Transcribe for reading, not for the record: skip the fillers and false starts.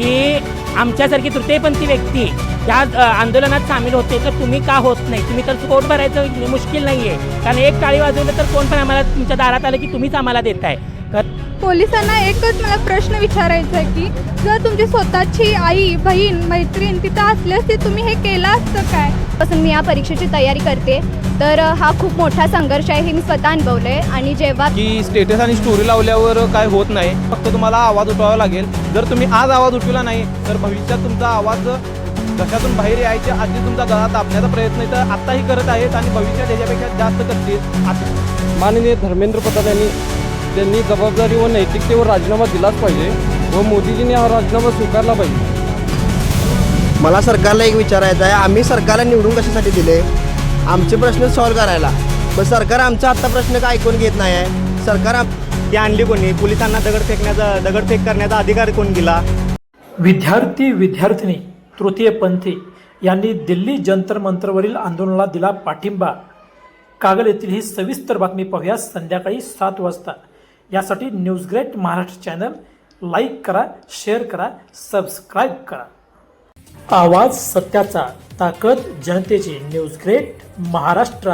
की आमच्यासारखी तृतीयपंथी व्यक्ती या आंदोलनात सामील होते, तर तुम्ही का होत नाही? तुम्ही तर पोट भरायचं मुश्किल नाही आहे, कारण एक टाळी वाजवलं तर कोण पण आम्हाला तुमच्या दारात आलं की तुम्हीच आम्हाला देताय. पोलिसांना एकच मला प्रश्न विचारायचा आहे की जर तुमची स्वतःची आई, बहीण, मैत्रीण तिथं असली असती, तुम्ही हे केलं असतं काय? पासून मी या परीक्षेची तयारी करते, तर हा खूप मोठा संघर्ष आहे हे मी स्वतः अनुभवलं आहे. आणि जेव्हा की स्टेटस आणि स्टोरी लावल्यावर काय होत नाही, फक्त तुम्हाला आवाज उठवावा लागेल. जर तुम्ही आज आवाज उठवला नाही तर भविष्यात तुमचा आवाज घशातून बाहेर यायच्या आधी तुमचा गळा दाबण्याचा प्रयत्न तर आत्ताही करत आहेत आणि भविष्यात याच्यापेक्षा जास्त करतील. माननीय धर्मेंद्र प्रधान त्यांनी जबाबदारी व नैतिकतेवर राजीनामा दिलाच पाहिजे व मोदीजींनी हा राजीनामा स्वीकारला पाहिजे. मला सरकारला एक विचारायचं आहे, आम्ही सरकारला निवडून कशासाठी दिले? आमचे प्रश्न सॉल्व्ह करायला. पण सरकार आमचा आत्ता प्रश्न काय ऐकून घेत नाही आहे. सरकार ती आणली कोणी? पोलिसांना दगडफेक करण्याचा अधिकार कोण दिला? विद्यार्थी तृतीयपंथी यांनी दिल्ली जंतर मंतरवरील आंदोलनाला दिला पाठिंबा. कागल येथील ही सविस्तर बातमी पाहूया संध्याकाळी 7 वाजता. यासाठी news great Maharashtra channel like करा, शेअर करा, सबस्क्राईब करा. आवाज सत्याचा, ताकद जनतेची. News great Maharashtra.